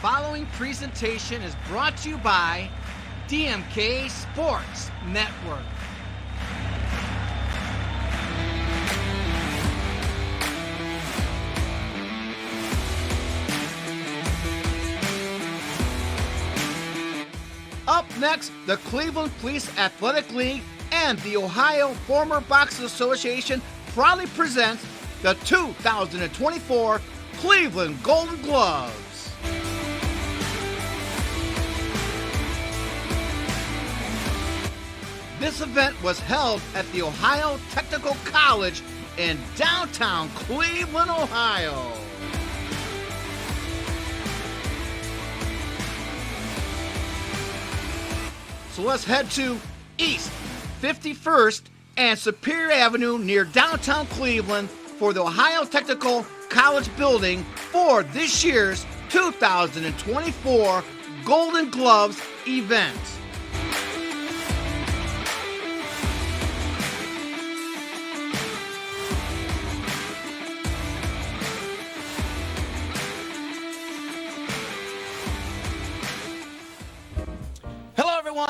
following presentation is brought to you by DMK Sports Network. Up next, the Cleveland Police Athletic League and the Ohio Former Boxers Association proudly presents the 2024 Cleveland Golden Gloves. This event was held at the Ohio Technical College in downtown Cleveland, Ohio. So let's head to East 51st and Superior Avenue near downtown Cleveland for the Ohio Technical College building for this year's 2024 Golden Gloves event.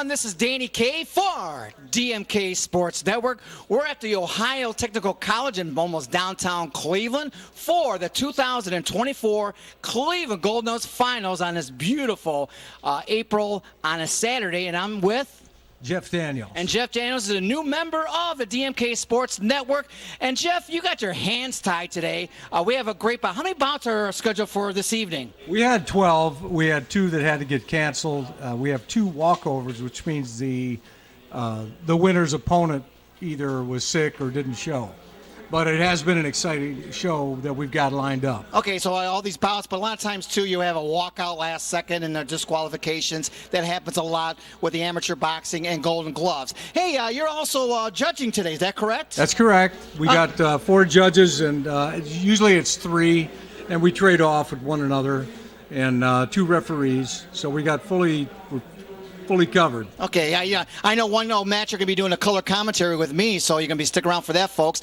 This is Danny K for DMK Sports Network. We're at the Ohio Technical College in almost downtown Cleveland for the 2024 Cleveland Golden Gloves Finals on this beautiful April on a Saturday, and I'm with Jeff Daniels. And Jeff Daniels is a new member of the DMK Sports Network. And Jeff, you got your hands tied today. We have a great bout. How many bouts are scheduled for this evening? We had 12. We had 2 that had to get canceled. We have 2 walkovers, which means the winner's opponent either was sick or didn't show. But it has been an exciting show that we've got lined up. Okay, so all these bouts, but a lot of times, too, you have a walkout last second and there disqualifications. That happens a lot with the amateur boxing and Golden Gloves. Hey, you're also judging today, is that correct? That's correct. We got 4 judges, and usually it's 3, and we trade off with one another, and 2 referees. So we got fully covered. Okay, yeah. I know one match you're going to be doing a color commentary with me, so you're going to be sticking around for that, folks.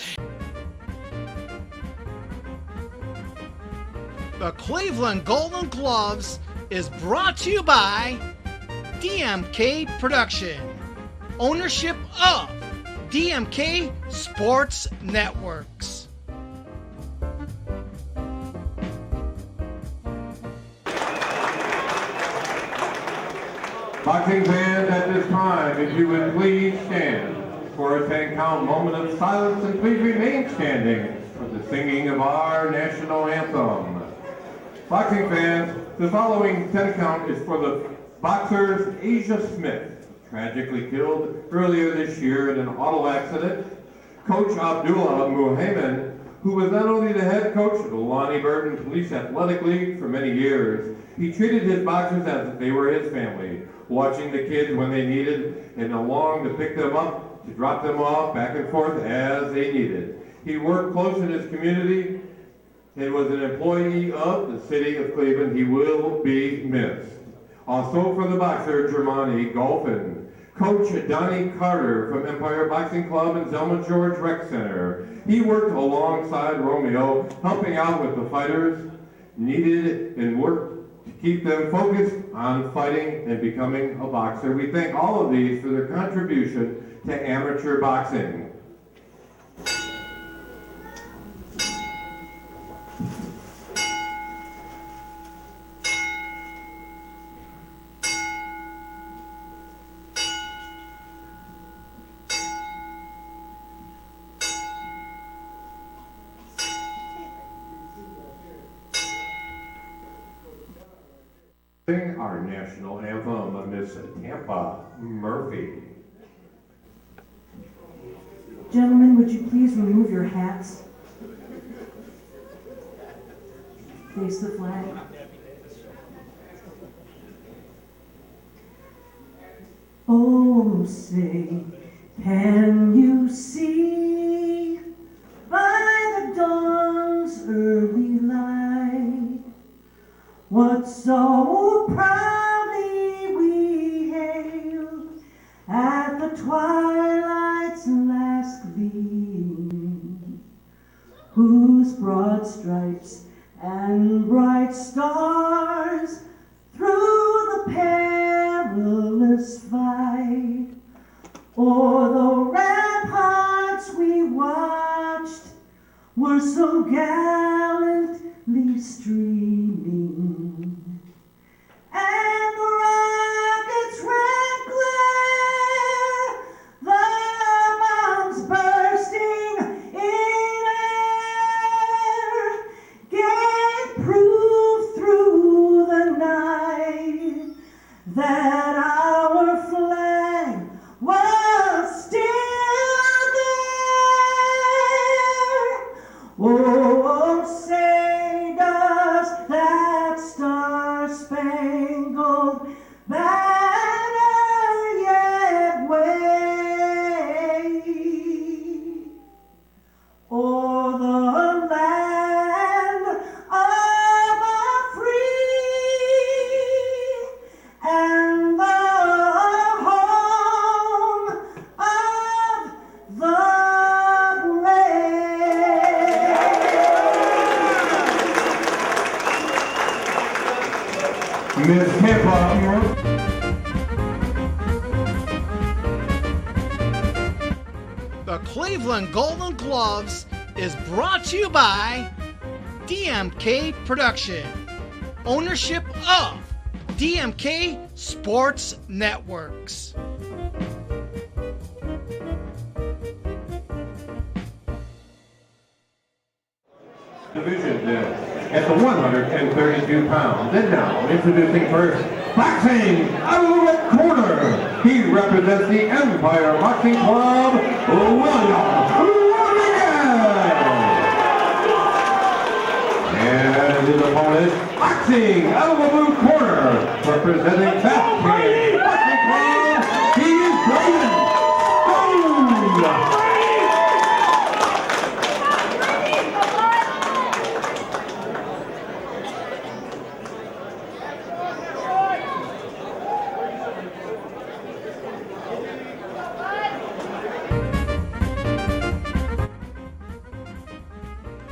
The Cleveland Golden Gloves is brought to you by DMK Production, ownership of DMK Sports Networks. Boxing fans, at this time, if you would please stand for a 10-count moment of silence, and please remain standing for the singing of our national anthem. Boxing fans, the following 10 count is for the boxers Asia Smith, tragically killed earlier this year in an auto accident. Coach Abdullah Muhammad, who was not only the head coach of the Lonnie Burton Police Athletic League for many years, he treated his boxers as if they were his family, watching the kids when they needed and along to pick them up, to drop them off, back and forth as they needed. He worked close in his community and was an employee of the city of Cleveland. He will be missed. Also for the boxer, Germani Golfin. Coach Donnie Carter from Empire Boxing Club and Zelma George Rec Center. He worked alongside Romeo, helping out with the fighters needed and worked to keep them focused on fighting and becoming a boxer. We thank all of these for their contribution to amateur boxing. Our national anthem, Miss Tampa Murphy. Gentlemen, would you please remove your hats? Face the flag. Oh, say, can you see by the dawn's early light what so proudly we hailed at the twilight's last gleam, whose broad stripes and bright stars perilous fight, o'er the ramparts we watched were so gallantly streaming, and the rockets red glare, the bombs bursting in air, gave proof through the night that our flag was still there. Oh, say does that star-spangled banner yet wave o'er the land of the free and the home of the brave. Miss Tampa, The Cleveland Golden Gloves is brought to you by DMK Production. Ownership of DMK Sports Networks. division at the 132 pounds. And now, introducing first, boxing out of the red corner. He represents the Empire Boxing Club, William Rodriguez. And his opponent, boxing out of the blue corner, representing Fat King Boxing Club, he is Brandon Stone.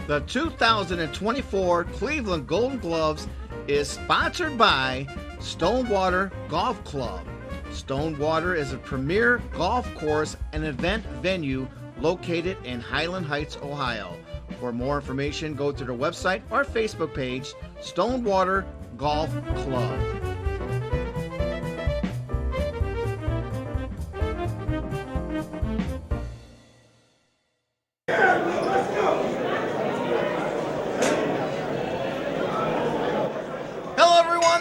The 2024 Cleveland Golden Gloves is sponsored by Stonewater Golf Club. Stonewater is a premier golf course and event venue located in Highland Heights, Ohio. For more information, go to their website or Facebook page, Stonewater Golf Club.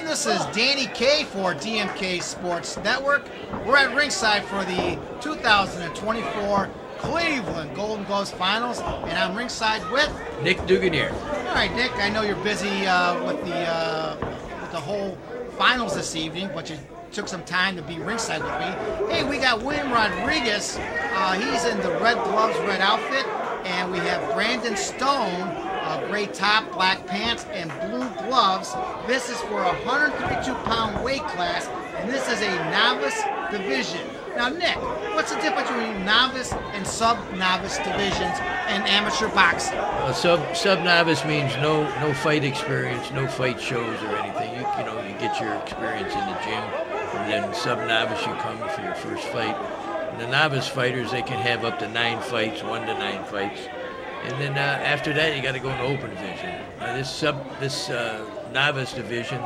This is Danny K for DMK Sports Network. We're at ringside for the 2024 Cleveland Golden Gloves Finals, and I'm ringside with Nick Duganier. All right, Nick. I know you're busy with the whole finals this evening, but you took some time to be ringside with me. Hey, we got William Rodriguez. He's in the red gloves, red outfit, and we have Brandon Stone. Gray top, black pants, and blue gloves. This is for a 132-pound weight class, and this is a novice division. Now, Nick, what's the difference between novice and sub-novice divisions in amateur boxing? Sub-novice means no fight experience, no fight shows or anything. You get your experience in the gym, and then sub-novice you come for your first fight. And the novice fighters, they can have up to 9 fights, 1 to 9 fights. And then after that, you got to go in the open division. This novice division,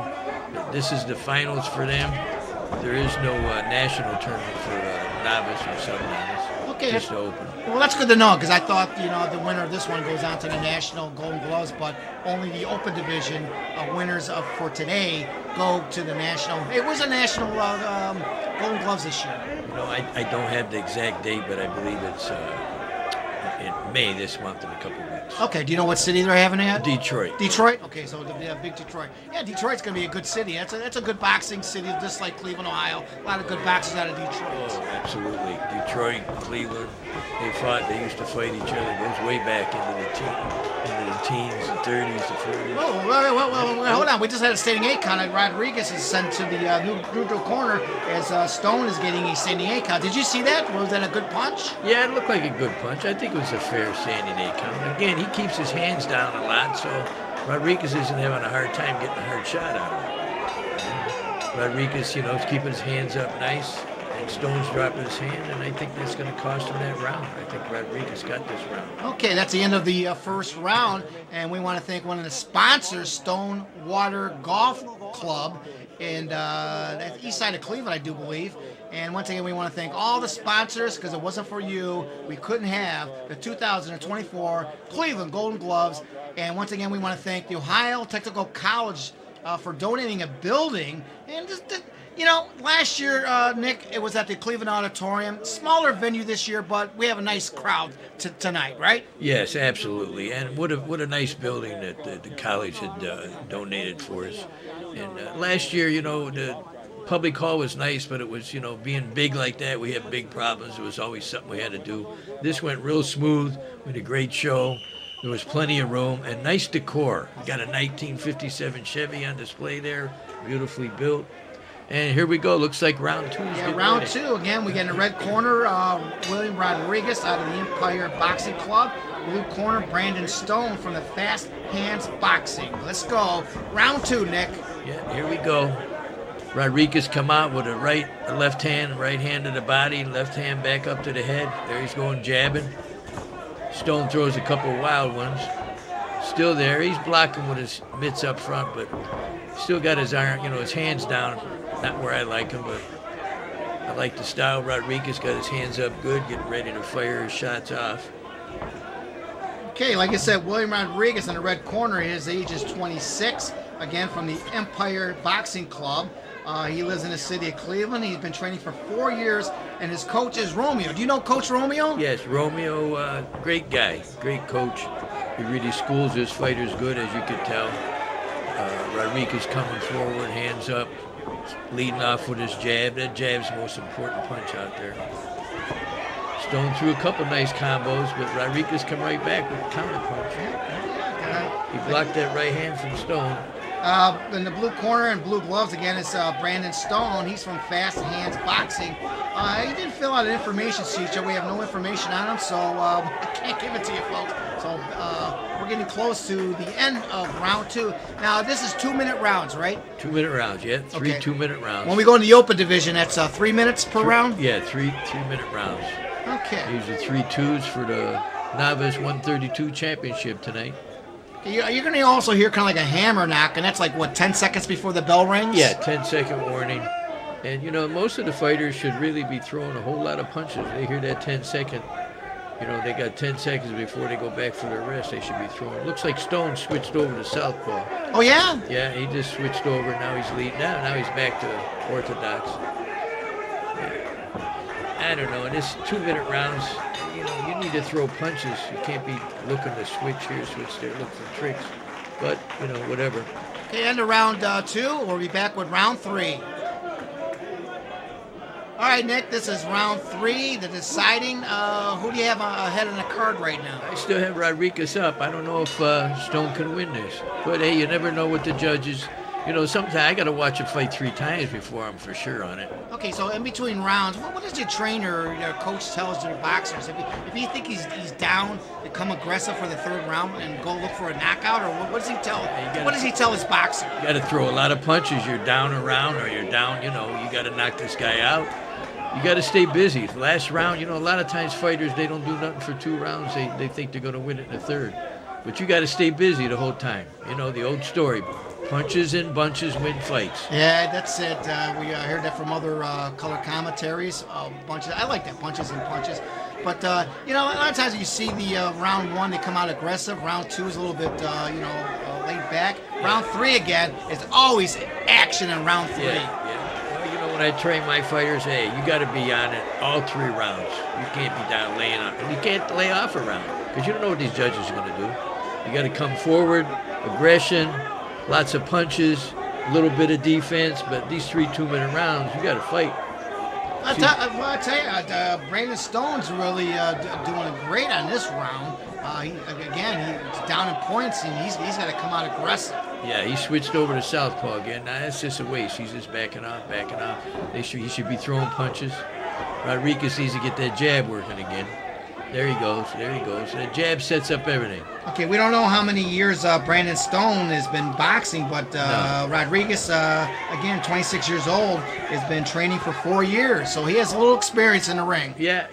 this is the finals for them. There is no national tournament for novice or sub-novice. Okay, just the open. Well, that's good to know, because I thought the winner of this one goes on to the national Golden Gloves, but only the open division winners for today go to the national. It was a national Golden Gloves this year. I don't have the exact date, but I believe it's in May this month in a couple of weeks. Okay, do you know what city they're having it at? Detroit. Detroit? Okay, so the big Detroit. Yeah, Detroit's going to be a good city. That's a good boxing city, just like Cleveland, Ohio. A lot of good boxers out of Detroit. Oh, absolutely. Detroit, Cleveland, they used to fight each other. It goes way back into the teens, the 30s, the 40s. Oh, well, hold on. We just had a standing 8 count. Rodriguez is sent to the neutral corner as Stone is getting a standing 8 count. Did you see that? Was that a good punch? Yeah, it looked like a good punch. I think it was a fair standing 8 count. Again, he keeps his hands down a lot, so Rodriguez isn't having a hard time getting a hard shot out of him. Rodriguez, is keeping his hands up nice, and Stone's dropping his hand, and I think that's going to cost him that round. I think Rodriguez got this round. Okay, that's the end of the first round, and we want to thank one of the sponsors, Stone Water Golf Club, and that's east side of Cleveland, I do believe. And once again, we want to thank all the sponsors, because it wasn't for you, we couldn't have the 2024 Cleveland Golden Gloves. And once again, we want to thank the Ohio Technical College for donating a building. And just, last year, Nick, it was at the Cleveland Auditorium. Smaller venue this year, but we have a nice crowd tonight, right? Yes, absolutely. And what a nice building that the college had donated for us. And last year, the public hall was nice, but it was, being big like that, we had big problems. It was always something we had to do. This went real smooth. We had a great show. There was plenty of room and nice decor. We got a 1957 Chevy on display there, beautifully built. And here we go. Looks like round two. Yeah, round two. Again, we get in the red corner, William Rodriguez out of the Empire Boxing Club. Blue corner, Brandon Stone from the Fast Hands Boxing. Let's go. Round two, Nick. Yeah, here we go. Rodriguez come out with a left hand to the body, left hand back up to the head. There he's going jabbing. Stone throws a couple wild ones. Still there. He's blocking with his mitts up front, but still got his iron, his hands down. Not where I like him, but I like the style. Rodriguez got his hands up good, getting ready to fire his shots off. Okay, like I said, William Rodriguez in the red corner. His age is 26. Again, from the Empire Boxing Club. He lives in the city of Cleveland. He's been training for 4 years, and his coach is Romeo. Do you know Coach Romeo? Yes, Romeo, great guy, great coach. He really schools his fighters good, as you could tell. Rodriguez coming forward, hands up, leading off with his jab. That jab's the most important punch out there. Stone threw a couple nice combos, but Rodriguez come right back with a counter punch. He blocked that right hand from Stone. In the blue corner and blue gloves, again, it's Brandon Stone. He's from Fast Hands Boxing. He didn't fill out an information sheet, so we have no information on him, so I can't give it to you, folks. So we're getting close to the end of round two. Now, this is 2-minute rounds, right? 2-minute rounds, yeah. Three Okay. 2-minute rounds. When we go in the open division, that's 3 minutes per round? Yeah, three-minute rounds. Okay. These are 3 2s for the Novice 132 Championship tonight. You're going to also hear kind of like a hammer knock, and that's like, 10 seconds before the bell rings? Yeah, 10-second warning. And, most of the fighters should really be throwing a whole lot of punches. They hear that 10-second. They got 10 seconds before they go back for their rest. They should be throwing. Looks like Stone switched over to southpaw. Oh, yeah? Yeah, he just switched over. Now he's leading. Now he's back to orthodox. I don't know. In this 2-minute rounds, you need to throw punches. You can't be looking to switch here, switch there, look for tricks. But, whatever. Okay, end of round two. We'll be back with round three. All right, Nick, this is round three, the deciding. Who do you have ahead on the card right now? I still have Rodriguez up. I don't know if Stone can win this. But, hey, you never know with the judges. Sometimes I got to watch a fight 3 times before I'm for sure on it. Okay, so in between rounds, what does your trainer or your coach tell your boxers? If you think he's down, to come aggressive for the third round and go look for a knockout, or what does he tell? What does he tell his boxer? You got to throw a lot of punches. You're down a round, or you're down. You got to knock this guy out. You got to stay busy. Last round, a lot of times fighters, they don't do nothing for 2 rounds. They think they're going to win it in the third. But you got to stay busy the whole time. The old story. Punches and bunches win fights. Yeah, that's it. We heard that from other color commentaries. Bunches. I like that, punches and punches. But, a lot of times you see the round one, they come out aggressive. Round two is a little bit, laid back. Round three, again, is always action in round three. Yeah. Well, when I train my fighters, hey, you got to be on it all 3 rounds. You can't be down laying off. And you can't lay off a round because you don't know what these judges are going to do. You got to come forward, aggression, lots of punches, a little bit of defense, but these 3 2-minute rounds, you got to fight. I tell you, Brandon Stone's really doing great on this round. He's down in points, and he's got to come out aggressive. Yeah, he switched over to southpaw again. Now, that's just a waste. He's just backing off. He should be throwing punches. Rodriguez needs to get that jab working again. There he goes. There he goes. The jab sets up everything. Okay, we don't know how many years Brandon Stone has been boxing, but No. Rodriguez, again, 26 years old, has been training for 4 years, so he has a little experience in the ring. Yeah.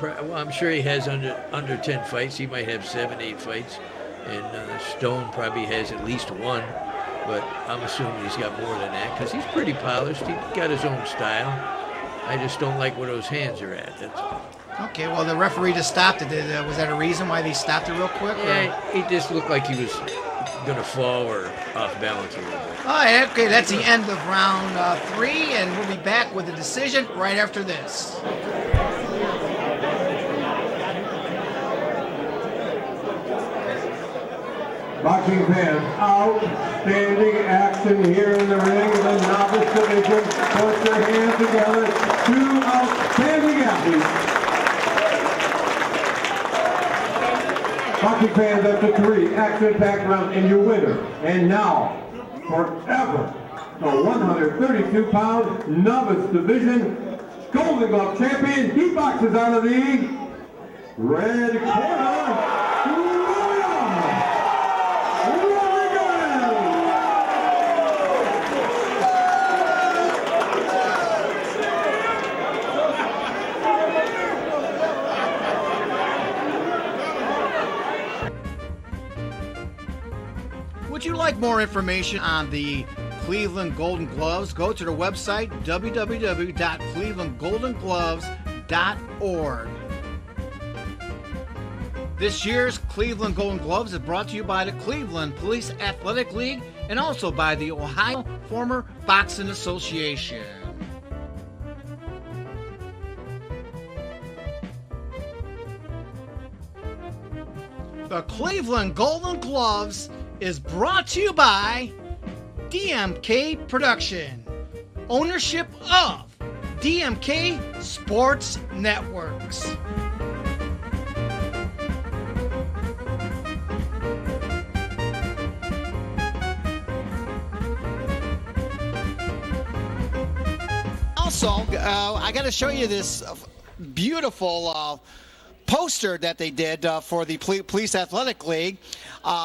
Well, I'm sure he has under 10 fights. He might have 7, 8 fights, and Stone probably has at least 1. But I'm assuming he's got more than that because he's pretty polished. He's got his own style. I just don't like where those hands are at. That's all. Okay, well, the referee just stopped it. Was that a reason why they stopped it real quick? Yeah, he just looked like he was going to fall or off balance a little bit. All right, okay, that's the end of round 3, and we'll be back with a decision right after this. Boxing fans, outstanding action here in the ring of the novice division. Put your hands together. 2 outstanding athletes. Boxing fans, after 3 action-packed rounds, and your winner, and now, forever, the 132-pound novice division Golden Glove champion. He boxes out of the red corner. Would you like more information on the Cleveland Golden Gloves? Go to their website, www.clevelandgoldengloves.org. This year's Cleveland Golden Gloves is brought to you by the Cleveland Police Athletic League and also by the Ohio Former Boxing Association. The Cleveland Golden Gloves is brought to you by DMK Production, ownership of DMK Sports Networks. Also, I got to show you this beautiful poster that they did for the Police Athletic League.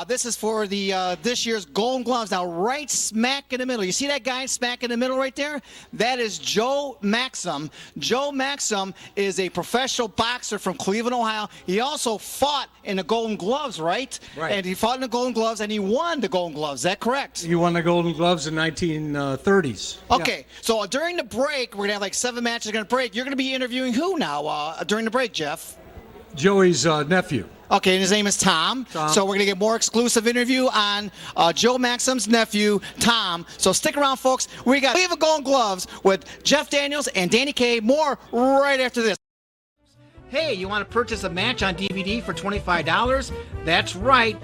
This is for the this year's Golden Gloves. Now, right smack in the middle. You see that guy smack in the middle right there? That is Joe Maxim. Joe Maxim is a professional boxer from Cleveland, Ohio. He also fought in the Golden Gloves, right? Right. And he fought in the Golden Gloves, and he won the Golden Gloves. Is that correct? He won the Golden Gloves in 1930s. Okay, so during the break, we're going to have like 7 matches going to break. You're going to be interviewing who now during the break, Jeff? Joey's nephew. Okay, and his name is Tom. So we're going to get more exclusive interview on Joe Maxim's nephew, Tom. So stick around, folks. We got Cleveland Golden Gloves with Jeff Daniels and Danny Kaye. More right after this. Hey, you want to purchase a match on DVD for $25? That's right.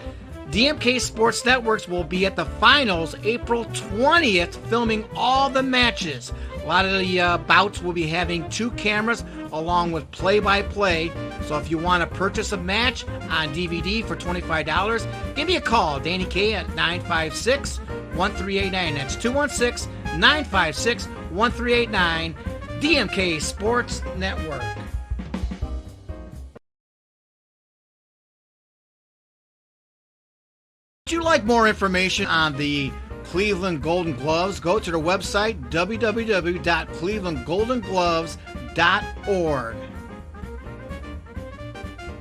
DMK Sports Networks will be at the finals April 20th, filming all the matches. A lot of the bouts will be having 2 cameras along with play-by-play. So if you want to purchase a match on DVD for $25, give me a call, Danny Kaye, at 956-1389. That's 216-956-1389, DMK Sports Network. Would you like more information on the Cleveland Golden Gloves? Go to their website, www.clevelandgoldengloves.org.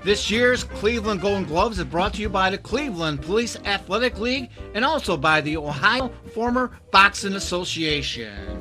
This year's Cleveland Golden Gloves is brought to you by the Cleveland Police Athletic League and also by the Ohio Former Boxing Association.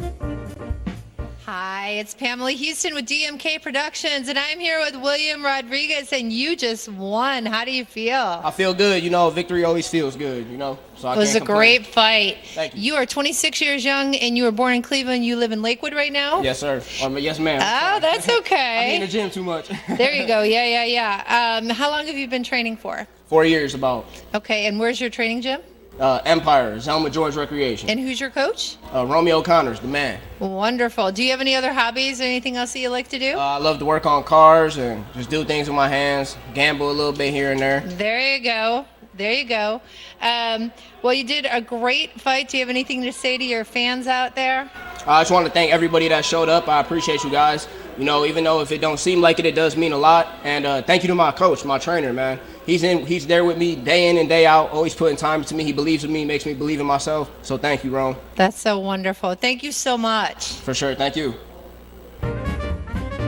Hi, it's Pamela Houston with DMK Productions, and I'm here with William Rodriguez, and you just won. How do you feel? I feel good. You know, victory always feels good, you know. So It was a great fight. Thank you. You are 26 years young, and you were born in Cleveland. You live in Lakewood right now? Yes, sir. Yes, ma'am. Oh, that's okay. I be in the gym too much. There you go. Yeah. How long have you been training for? 4 years about. Okay, and where's your training gym? Empire, Zelma George Recreation. And who's your coach? Romeo Connors, the man. Wonderful. Do you have any other hobbies or anything else that you like to do? I love to work on cars and just do things with my hands, gamble a little bit here and there. There you go. There you go. Well, you did a great fight. Do you have anything to say to your fans out there? I just want to thank everybody that showed up. I appreciate you guys. You know, even though if it don't seem like it does mean a lot. And thank you to my coach, my trainer, man. He's there with me day in and day out, always putting time into me. He believes in me, makes me believe in myself. So thank you, Rome. That's so wonderful. Thank you so much. For sure, thank you.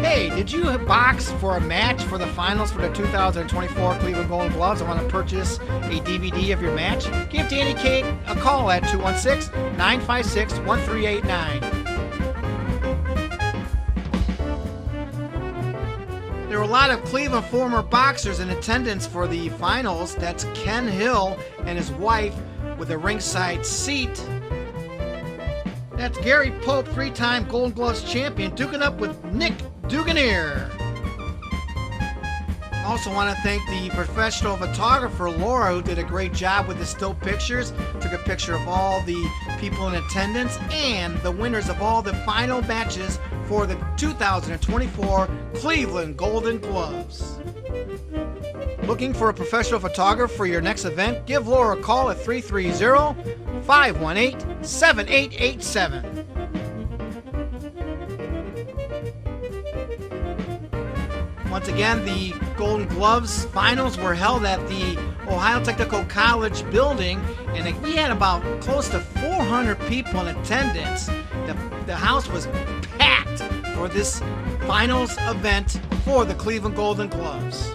Hey, did you box for a match for the finals for the 2024 Cleveland Golden Gloves? I want to purchase a DVD of your match? Give Danny K a call at 216-956-1389. There were a lot of Cleveland former boxers in attendance for the finals. That's Ken Hill and his wife with a ringside seat. That's Gary Pope, 3-time Golden Gloves champion, duking up with Nick Duganier. Also want to thank the professional photographer Laura, who did a great job with the still pictures. Took a picture of all the people in attendance and the winners of all the final matches for the 2024 Cleveland Golden Gloves. Looking for a professional photographer for your next event? Give Laura a call at 330-518-7887. Once again, the Golden Gloves finals were held at the Ohio Technical College building, and we had about close to 400 people in attendance. The house was packed for this finals event for the Cleveland Golden Gloves.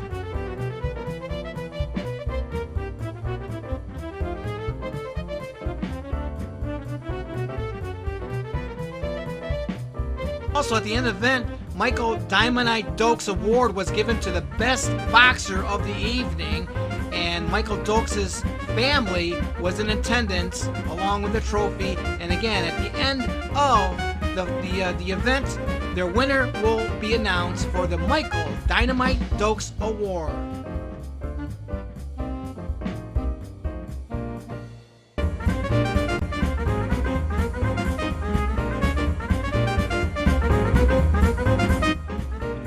Also, at the end of the event, Michael Diamondite Dokes Award was given to the best boxer of the evening, and Michael Dokes' family was in attendance along with the trophy. And again, at the end of the event, their winner will be announced for the Michael Dynamite Dokes Award.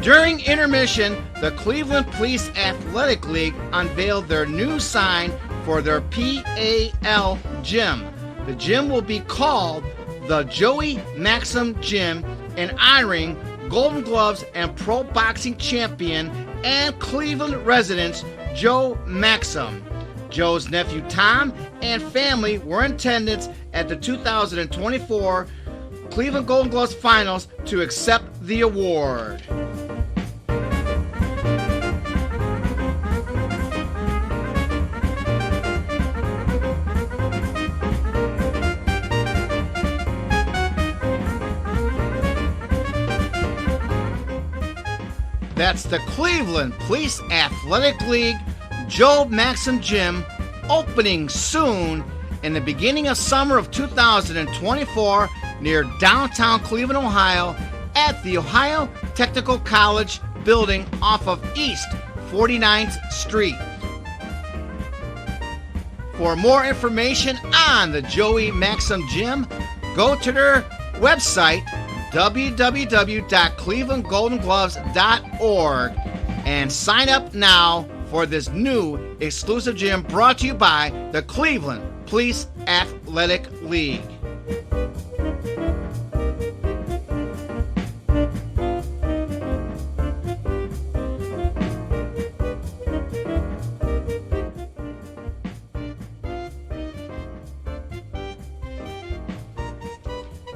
During intermission, the Cleveland Police Athletic League unveiled their new sign for their PAL gym. The gym will be called the Joey Maxim Gym, and honoring Golden Gloves and Pro Boxing champion and Cleveland resident Joe Maxim. Joe's nephew Tom and family were in attendance at the 2024 Cleveland Golden Gloves finals to accept the award. That's the Cleveland Police Athletic League Joe Maxim Gym, opening soon in the beginning of summer of 2024 near downtown Cleveland, Ohio, at the Ohio Technical College building off of East 49th Street. For more information on the Joey Maxim Gym, go to their website, www.clevelandgoldengloves.org, and sign up now for this new exclusive gym brought to you by the Cleveland Police Athletic League.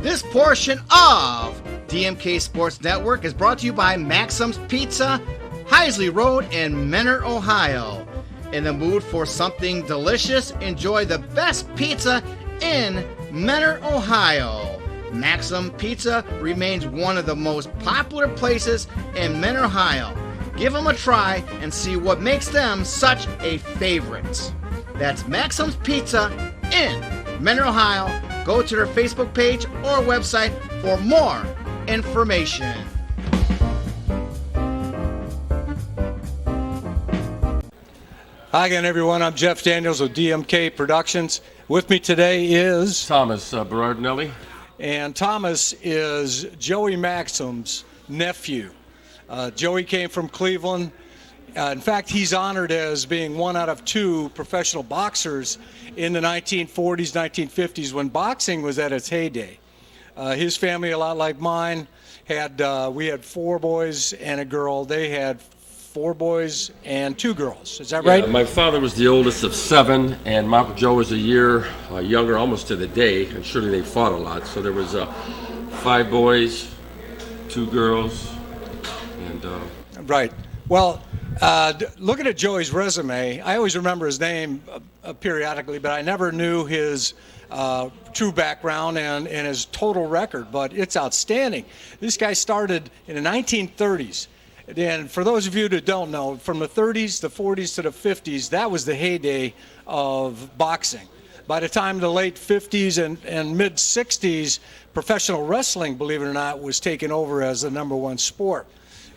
This portion of DMK Sports Network is brought to you by Maxim's Pizza, Heisley Road in Menor, Ohio. In the mood for something delicious? Enjoy the best pizza in Menor, Ohio. Maxim Pizza remains one of the most popular places in Menor, Ohio. Give them a try and see what makes them such a favorite. That's Maxim's Pizza in Menor, Ohio. Go to their Facebook page or website for more information. Hi again, everyone. I'm Jeff Daniels of DMK Productions. With me today is Thomas Berardinelli. And Thomas is Joey Maxim's nephew. Joey came from Cleveland, In fact, he's honored as being one out of 2 professional boxers in the 1940s, 1950s, when boxing was at its heyday. His family, a lot like mine, we had 4 boys and a girl. They had 4 boys and 2 girls. Is that right? My father was the oldest of 7, and my Uncle Joe was a year younger, almost to the day, and surely they fought a lot. So there was 5 boys, 2 girls, and... Right. Well, looking at Joey's resume, I always remember his name periodically, but I never knew his true background and his total record, but it's outstanding. This guy started in the 1930s. And for those of you that don't know, from the 30s, the 40s to the 50s, that was the heyday of boxing. By the time the late 50s and mid 60s, professional wrestling, believe it or not, was taken over as the #1 sport.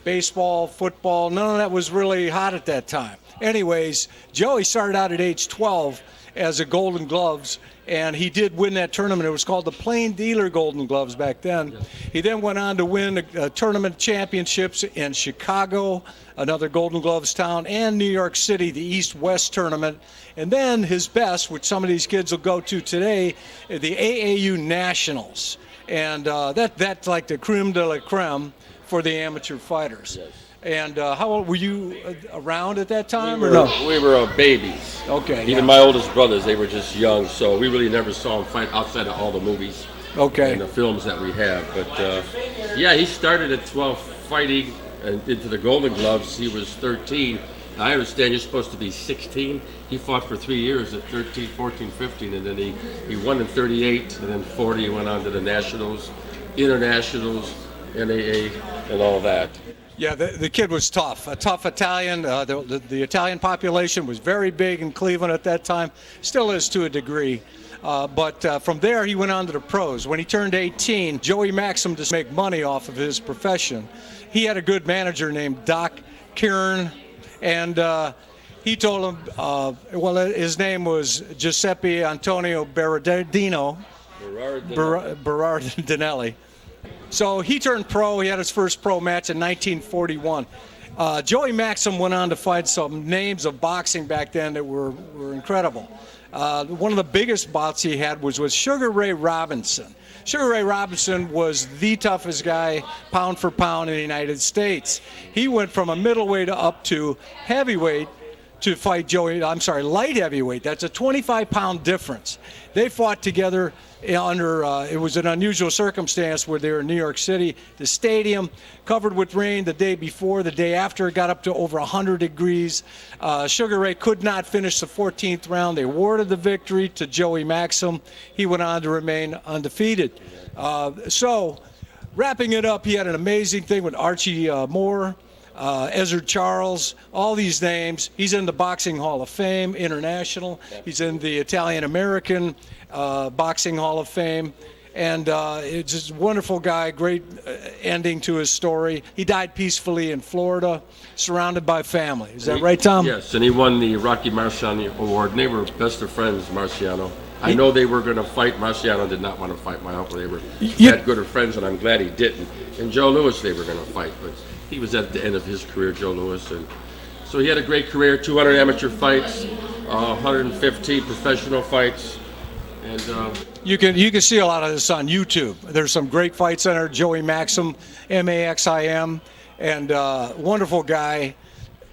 Baseball, football, none of that was really hot at that time. Anyways, Joey started out at age 12 as a Golden Gloves, and he did win that tournament. It was called the Plain Dealer Golden Gloves back then. Yeah. He then went on to win tournament championships in Chicago, another Golden Gloves town, and New York City, the East-West tournament. And then his best, which some of these kids will go to today, the AAU Nationals. And that's like the creme de la creme for the amateur fighters. Yes. And how old were you around at that time? We were babies. Okay. Even my oldest brothers, they were just young, so we really never saw him fight outside of all the movies. Okay. And the films that we have. But yeah, he started at 12 fighting and into the Golden Gloves. He was 13. I understand you're supposed to be 16. He fought for 3 years at 13, 14, 15, and then he won in 38, and then 40 he went on to the Nationals, Internationals, NAA, and all that. Yeah, the kid was tough, a tough Italian. The Italian population was very big in Cleveland at that time, still is to a degree. But from there, he went on to the pros. When he turned 18, Joey Maxim, to make money off of his profession, he had a good manager named Doc Kieran, and he told him, his name was Giuseppe Antonio Berardinelli. So he turned pro. He had his first pro match in 1941. Joey Maxim went on to fight some names of boxing back then that were incredible. One of the biggest bouts he had was with Sugar Ray Robinson. Sugar Ray Robinson was the toughest guy, pound for pound, in the United States. He went from a middleweight up to heavyweight to fight light heavyweight. That's a 25-pound difference. They fought together under, it was an unusual circumstance where they were in New York City. The stadium covered with rain the day before. The day after, it got up to over 100 degrees. Sugar Ray could not finish the 14th round. They awarded the victory to Joey Maxim. He went on to remain undefeated. So, wrapping it up, he had an amazing thing with Archie Moore, Ezra Charles, all these names. He's in the Boxing Hall of Fame, International. He's in the Italian-American Boxing Hall of Fame. And it's just a wonderful guy, great ending to his story. He died peacefully in Florida, surrounded by family. Is that right, Tom? Yes, and he won the Rocky Marciano Award. And they were best of friends, Marciano. I know they were going to fight. Marciano did not want to fight my uncle. They were that good of friends, and I'm glad he didn't. And Joe Louis, they were going to fight, but he was at the end of his career, Joe Louis. And so he had a great career, 200 amateur fights, 115 professional fights. And you can see a lot of this on YouTube. There's some great fights on there. Joey Maxim, Maxim, and wonderful guy.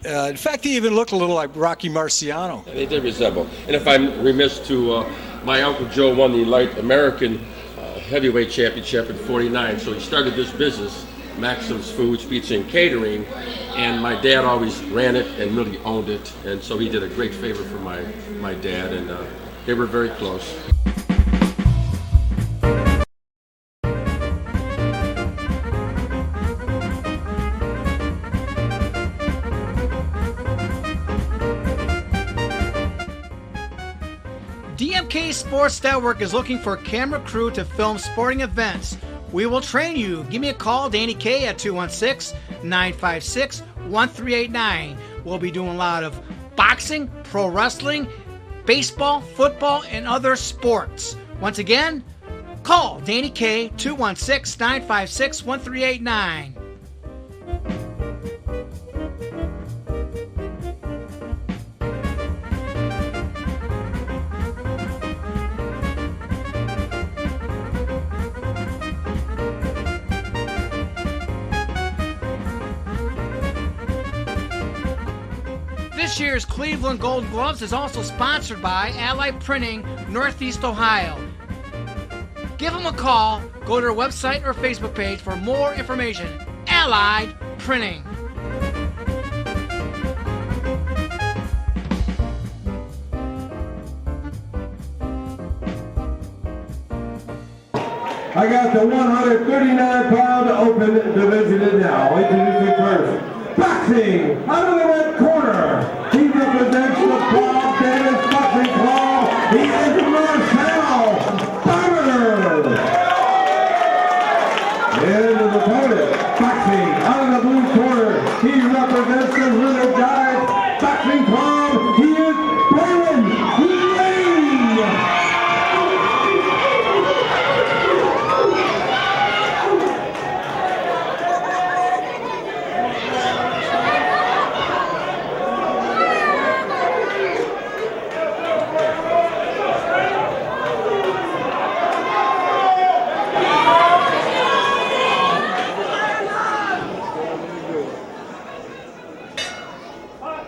In fact, he even looked a little like Rocky Marciano. They did resemble. And if I'm remiss to, my Uncle Joe won the light American heavyweight championship in '49. So he started this business, Maxim's Foods, Pizza, and Catering. And my dad always ran it and really owned it. And so he did a great favor for my dad, and they were very close. DMK Sports Network is looking for a camera crew to film sporting events. We will train you. Give me a call, Danny K, at 216-956-1389. We'll be doing a lot of boxing, pro wrestling, baseball, football, and other sports. Once again, call Danny K, 216-956-1389. This year's Cleveland Golden Gloves is also sponsored by Allied Printing, Northeast Ohio. Give them a call, go to their website or Facebook page for more information. Allied Printing. I got the 139-pound open division now. Introducing first, boxing out of the red corner. He represents the Bob Davis Boxing Club. He is Marcel Bonner. And his opponent, boxing out of the blue corner. He represents the Little Giants Boxing Club. He is Braylon Lane.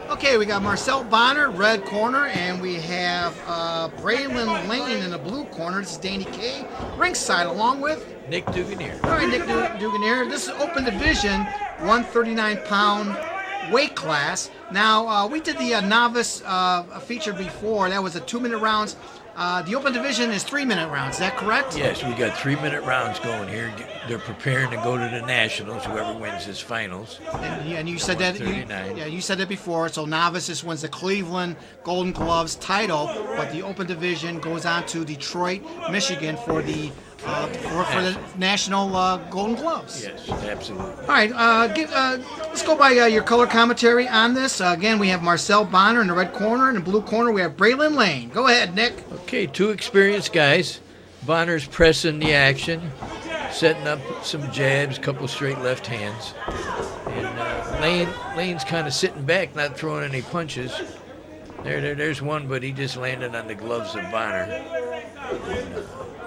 Okay, we got Marcel Bonner, red corner, and we have Braylon Lane in the blue corner. This is Danny K, ringside, along with Nick Duganier. all right, Nick Duganier. This is open division, 139-pound weight class. Now, we did the novice feature before. That was a 2-minute rounds. The open division is 3-minute rounds. Is that correct? Yes, we got 3-minute rounds going here. They're preparing to go to the Nationals, whoever wins his finals. And you said that. You said that before. So novice just wins the Cleveland Golden Gloves title, but the open division goes on to Detroit, Michigan for the for the National Golden Gloves. Yes, absolutely. All right, let's go by your color commentary on this. Again, we have Marcel Bonner in the red corner. In the blue corner, we have Braylon Lane. Go ahead, Nick. Okay, two experienced guys. Bonner's pressing the action, setting up some jabs, couple straight left hands. And Lane's kind of sitting back, not throwing any punches. There's one, but he just landed on the gloves of Bonner.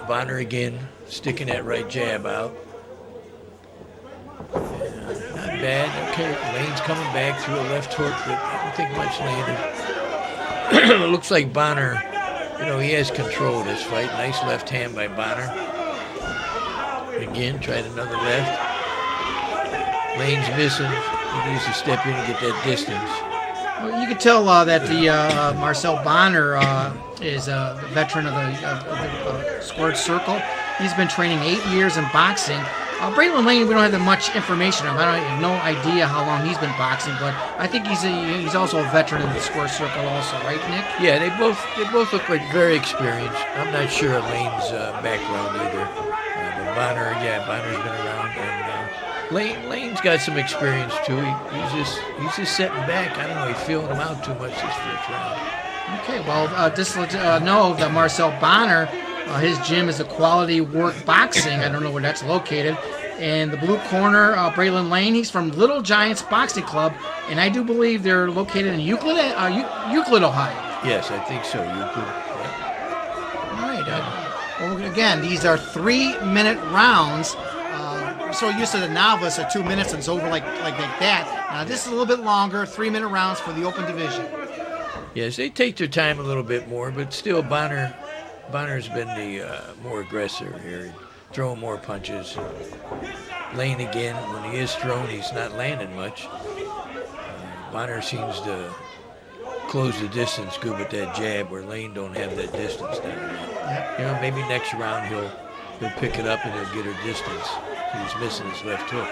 Bonner again, sticking that right jab out. Not bad. Okay, Lane's coming back through a left hook, but I don't think much landed. It looks like Bonner, he has control of this fight. Nice left hand by Bonner. Again, tried another left. Lane's missing. He needs to step in and get that distance. Well, you can tell that the Marcel Bonner is a veteran of the squared circle. He's been training 8 years in boxing. Braylon Lane, we don't have that much information of. I have no idea how long he's been boxing, but I think he's also a veteran of the squared circle, also, right, Nick? Yeah, they both look like very experienced. I'm not sure of Lane's background either, but Bonner's been around, and Lane's got some experience too. He's just sitting back. I don't know. He's feeling him out too much this first round. Okay, well, just know that Marcel Bonner, his gym is a Quality Work Boxing. I don't know where that's located. And the blue corner, Braylon Lane, he's from Little Giants Boxing Club, and I do believe they're located in Euclid, Ohio. Yes, I think so. Euclid. All right. Well, again, these are 3-minute rounds. So used to the novice at 2 minutes and it's over like that. Now this is a little bit longer, 3-minute rounds for the open division. Yes, they take their time a little bit more, but still Bonner's been the more aggressor here, throwing more punches. Lane again, when he is thrown, he's not landing much. Bonner seems to close the distance good with that jab, where Lane don't have that distance down there. Maybe next round he'll pick it up and he'll get her distance. He's missing his left hook.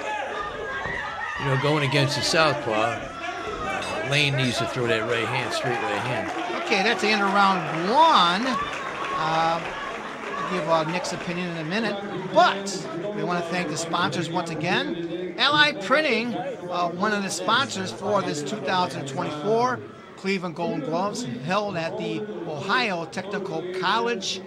Going against the southpaw, Lane needs to throw that right hand, straight right hand. Okay, that's the end of round one. I'll give Nick's opinion in a minute, but we want to thank the sponsors once again. Allied Printing, one of the sponsors for this 2024 Cleveland Golden Gloves, held at the Ohio Technical College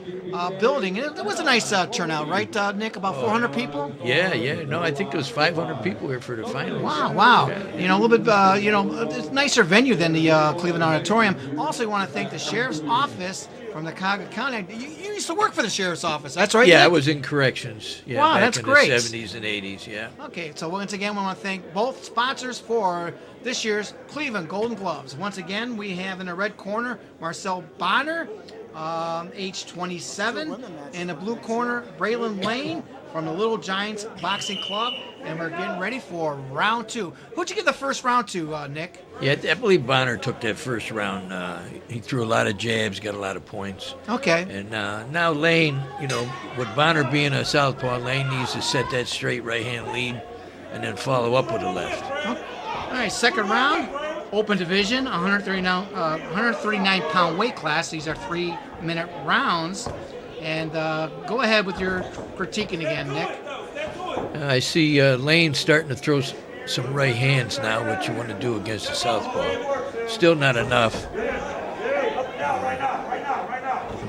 building. And it was a nice turnout, right, Nick? About 400 people? Yeah. No, I think there was 500 people here for the finals. Wow. A little bit, it's a nicer venue than the Cleveland Auditorium. Also, we want to thank the Sheriff's Office from the Cuyahoga County. You used to work for the Sheriff's Office, that's right? Yeah, Nick? I was in corrections. Yeah, wow, back that's in great. the 70s and 80s, yeah. Okay, so once again, we want to thank both sponsors for this year's Cleveland Golden Gloves. Once again, we have in the red corner Marcel Bonner, age 27. In the blue corner, Braylon Lane from the Little Giants Boxing Club. And we're getting ready for round 2. Who'd you give the first round to, Nick? Yeah, I believe Bonner took that first round. He threw a lot of jabs, got a lot of points. Okay. And now Lane, with Bonner being a southpaw, Lane needs to set that straight right-hand lead and then follow up with a left. All right, second round, open division, 139-pound weight class. These are 3-minute rounds. And go ahead with your critiquing again, Nick. I see Lane starting to throw some right hands now, what you want to do against the southpaw. Still not enough.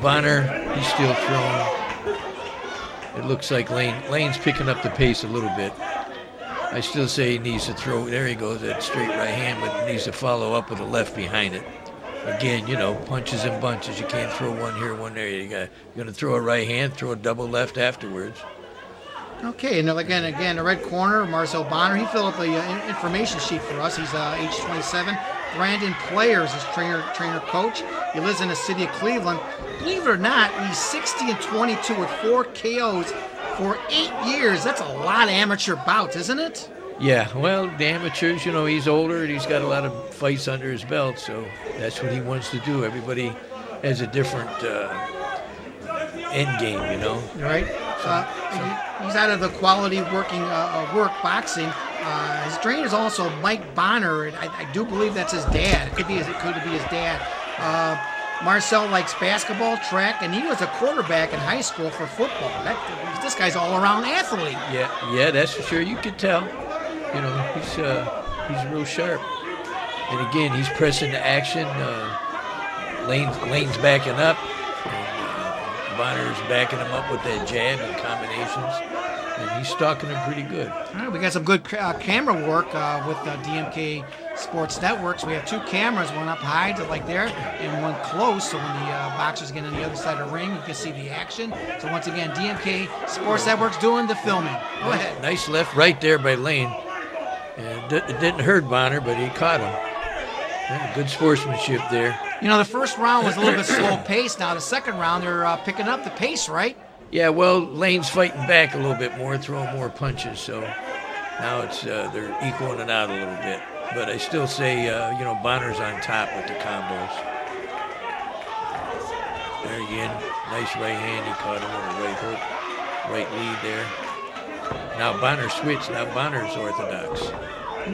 Bonner, he's still throwing. It looks like Lane's picking up the pace a little bit. I still say he needs to throw. There he goes, that straight right hand, but needs to follow up with a left behind it. Again, punches and bunches. You can't throw one here, one there. You're going to throw a right hand, throw a double left afterwards. Okay, and again, the red corner, Marcel Bonner. He filled up the information sheet for us. He's age 27. Brandon Players is trainer coach. He lives in the city of Cleveland. Believe it or not, he's 60-22 with 4 KOs for 8 years. That's a lot of amateur bouts, isn't it? Yeah, well, the amateurs, he's older and he's got a lot of fights under his belt, so that's what he wants to do. Everybody has a different end game, Right. He's out of the quality work boxing. His trainer is also Mike Bonner. I do believe that's his dad. It could be his dad. Marcel likes basketball, track, and he was a quarterback in high school for football. This guy's all-around athlete. Yeah, that's for sure. You could tell. He's real sharp. And again, he's pressing to action. Lane's backing up. And Bonner's backing him up with that jab and combinations. And he's stalking him pretty good. All right, we got some good camera work with DMK Sports Networks. We have 2 cameras, one up high to like there, and one close, so when the boxers get on the other side of the ring, you can see the action. So once again, DMK Sports Networks doing the filming. Go ahead. Nice left right there by Lane. And it didn't hurt Bonner, but he caught him. Yeah, good sportsmanship there. The first round was a little bit slow paced. Now the second round, they're picking up the pace, right? Yeah, well, Lane's fighting back a little bit more, throwing more punches, so now it's they're equaling it out a little bit. But I still say, Bonner's on top with the combos. There again, nice right hand. He caught him with a right hook, right lead there. Now Bonner switched. Now Bonner's orthodox.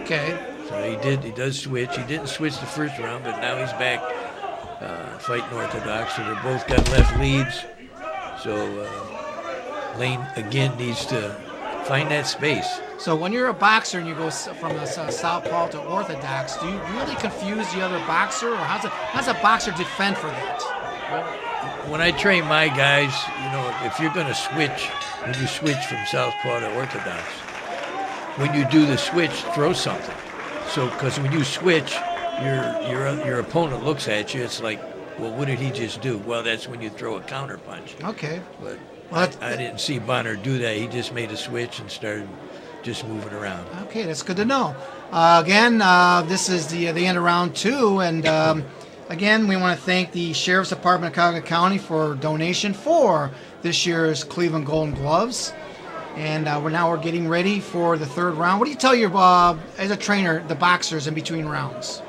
Okay. So he does switch. He didn't switch the first round, but now he's back fighting orthodox. So they both got left leads. So Lane again needs to find that space. So when you're a boxer and you go from a southpaw to orthodox, do you really confuse the other boxer, or how's a boxer defend for that? Well, when I train my guys, if you're going to switch, when you switch from southpaw to orthodox, when you do the switch, throw something. So, because when you switch, your opponent looks at you. It's like, well, what did he just do? Well, that's when you throw a counter punch. Okay. But I didn't see Bonner do that. He just made a switch and started just moving around. Okay, that's good to know. Again, this is the end of round 2, and again, we want to thank the Sheriff's Department of Cuyahoga County for donation for this year's Cleveland Golden Gloves. And we're getting ready for the third round. What do you tell your, as a trainer, the boxers in between rounds?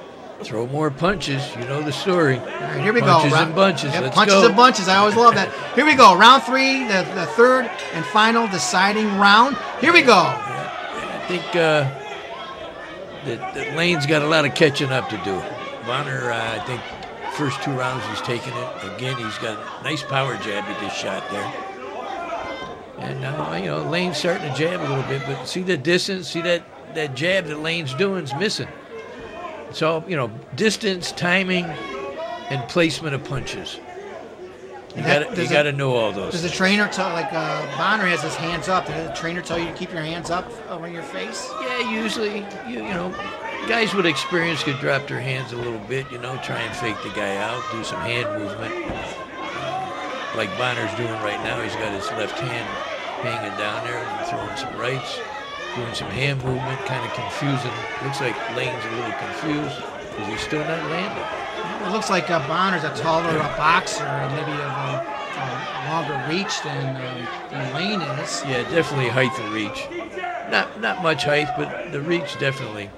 Throw more punches. You know the story. All right, here we punches go. And bunches. Yep, Let's punches go. and bunches. I always love that. Here we go. Round 3, the third and final deciding round. Here we go. I think that Lane's got a lot of catching up to do. Bonner, I think, first 2 rounds he's taking it. Again, he's got a nice power jab he just shot there. And Lane's starting to jab a little bit, but see the distance, see that jab that Lane's doing is missing. It's all, distance, timing, and placement of punches. You got to know all those. Does the trainer tell, Bonner has his hands up, does the trainer tell you to keep your hands up over your face? Yeah, usually, guys with experience could drop their hands a little bit, try and fake the guy out, do some hand movement. Like Bonner's doing right now, he's got his left hand hanging down there and throwing some rights. doing some hand movement, kind of confusing. Looks like Lane's a little confused because he's still not landing. It looks like Bonner's a taller boxer, maybe of a longer reach than Lane is. Yeah, definitely height and reach. Not much height, but the reach definitely.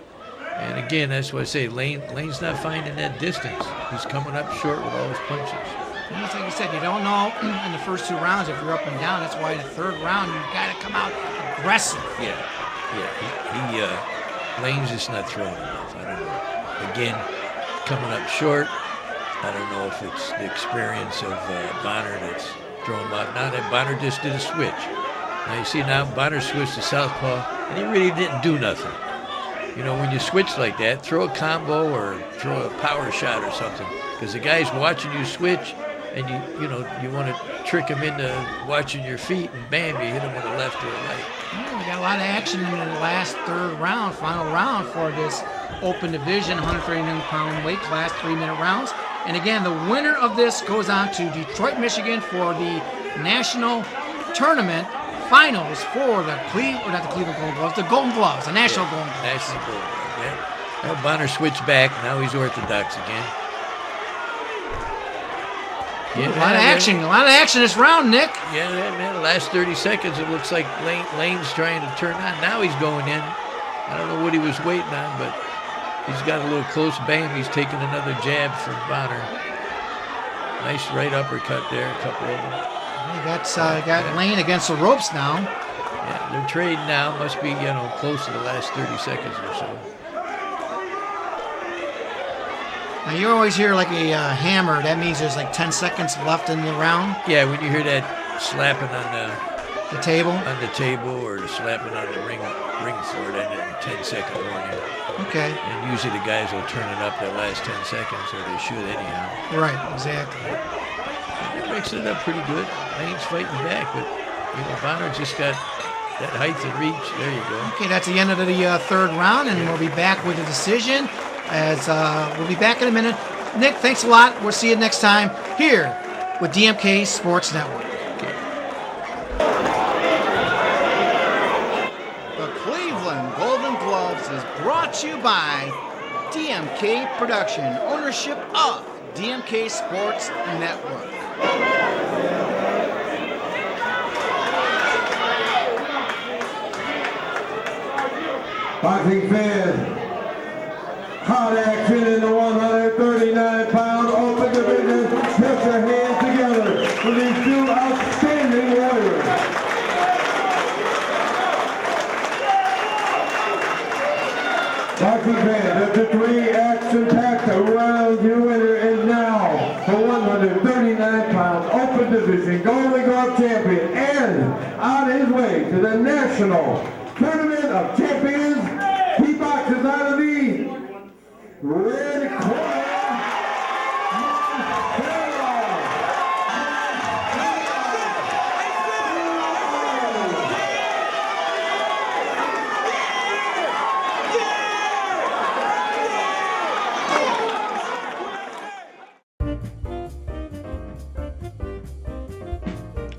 And again, that's what I say. Lane's not finding that distance. He's coming up short with all his punches. And it's like you said, you don't know in the first 2 rounds if you're up and down. That's why in the 3rd round you've got to come out aggressive. Yeah. Lane's just not throwing enough. I don't know. Again, coming up short. I don't know if it's the experience of Bonner that's throwing him out. Now that Bonner just did a switch. Now you see now Bonner switched to southpaw, and he really didn't do nothing. You know, when you switch like that, throw a combo or throw a power shot or something, because the guy's watching you switch, and you want to trick him into watching your feet, and bam, you hit him with a left or a right. Yeah, we got a lot of action in the last 3rd round, final round for this open division, 139-pound weight class, 3-minute rounds. And again, the winner of this goes on to Detroit, Michigan for the national tournament finals for the Golden Gloves, the Golden Gloves, the National Golden Gloves. National Golden Gloves, yeah. Well, Bonner switched back. Now he's orthodox again. Yeah, a lot of action this round, Nick. Yeah, man, the last 30 seconds, it looks like Lane's trying to turn on. Now he's going in. I don't know what he was waiting on, but he's got a little close. Bam, he's taking another jab from Bonner. Nice right uppercut there, a couple of them. Got Lane against the ropes now. Yeah, they're trading now. Must be, close to the last 30 seconds or so. Now you always hear like a hammer. That means there's like 10 seconds left in the round. Yeah, when you hear that slapping on the table, or the slapping on the ring floor, then a 10-second warning. Okay. And usually the guys will turn it up that last 10 seconds, or they should anyhow. Right, exactly. They're mixing it up pretty good. Lane's fighting back, but Bonner just got that height and reach. There you go. Okay, that's the end of the 3rd round, and we'll be back with a decision. As we'll be back in a minute. Nick, thanks a lot. We'll see you next time here with DMK Sports Network. Okay. The Cleveland Golden Gloves is brought to you by DMK Production, ownership of DMK Sports Network. Boxing fans, hot action in the 139-pound open division. Put your hands together for these 2 outstanding warriors. Boxing fans, after 3 action-packed rounds, your winner is now the 139-pound open division Golden Glove champion, and on his way to the National Tournament of Champions, he boxes out of the red corner.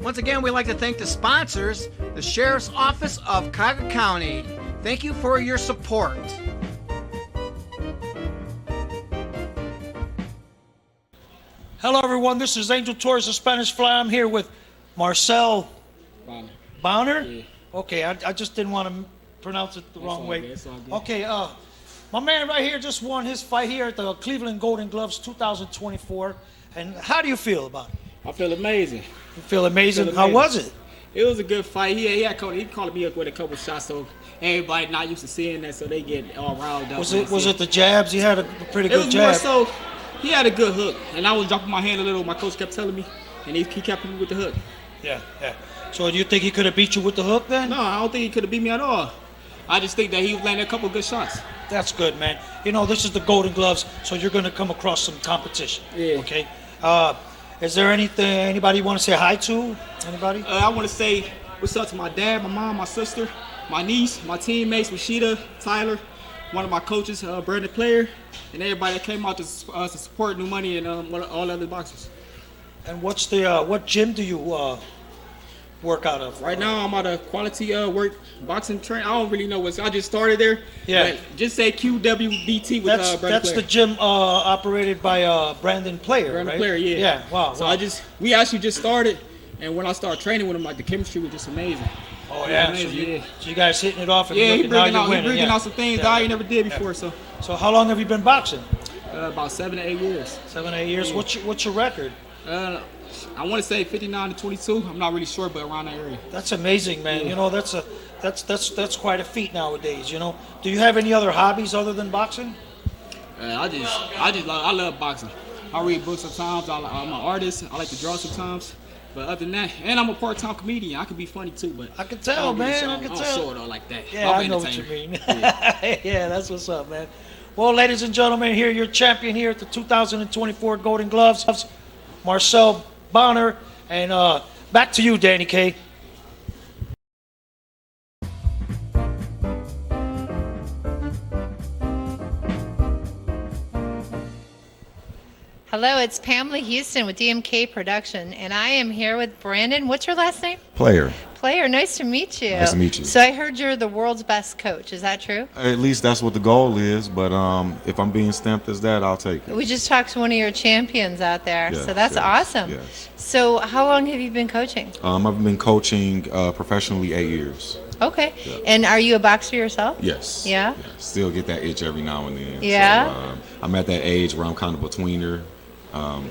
Once again, we'd like to thank the sponsors, the Sheriff's Office of Cuyahoga County. Thank you for your support. Hello, everyone. This is Angel Torres of Spanish Fly. I'm here with Marcel Bonner. Yeah. Okay, I just didn't want to pronounce it the wrong way. Okay, my man right here just won his fight here at the Cleveland Golden Gloves 2024. And how do you feel about it? I feel amazing. You feel amazing? How was it? It was a good fight. He called me up with a couple shots, so everybody not used to seeing that, so they get all riled up. Was it the jabs? He had a pretty good jab. More so, he had a good hook, and I was dropping my hand a little. My coach kept telling me, and he kept me with the hook. Yeah. So do you think he could have beat you with the hook then? No, I don't think he could have beat me at all. I just think that he was landing a couple good shots. That's good, man. This is the Golden Gloves, so you're going to come across some competition. Yeah. Okay. Is there anybody you want to say hi to? Anybody? I want to say what's up to my dad, my mom, my sister, my niece, my teammates, Rashida, Tyler, one of my coaches, Brandon Player, and everybody that came out to support New Money and all the other boxers. And what gym do you work out of? Right now, I'm out of quality work boxing training. I don't really know what's. I just started there. Yeah. But just say QWBT with Brandon That's Player. the gym operated by Brandon Player, Brandon right? Player, yeah. Yeah. Wow. So wow. we actually just started, and when I started training with him, like the chemistry was just amazing. Oh yeah. Amazing, So you guys hitting it off and Yeah, he now you're bringing winning. out some things that I ain't never did before. So how long have you been boxing? about 7 to 8 years. 7 8 years. Yeah. What's your record? I want to say 59 to 22. I'm not really sure, but around that area. That's amazing, man. Yeah. You know, that's quite a feat nowadays. You know, do you have any other hobbies other than boxing? I love boxing. I read books sometimes. I'm an artist. I like to draw sometimes. But other than that, and I'm a part-time comedian. I can be funny too, but I can tell, man. I can tell. I don't show it all like that. Yeah, I know what you mean. Yeah, that's what's up, man. Well, ladies and gentlemen, here your champion here at the 2024 Golden Gloves, Marcel Bonner, and back to you, Danny K. Hello, it's Pamela Houston with DMK Production, and I am here with Brandon. What's your last name? Player. Player. Nice to meet you. Nice to meet you. So I heard you're the world's best coach. Is that true? At least that's what the goal is, but if I'm being stamped as that, I'll take it. We just talked to one of your champions out there, Yes, so that's yes, awesome. Yes. So how long have you been coaching? I've been coaching professionally 8 years. Okay. Yeah. And are you a boxer yourself? Yes. Yeah? Still get that itch every now and then. Yeah? So, I'm at that age where I'm kind of a tweener,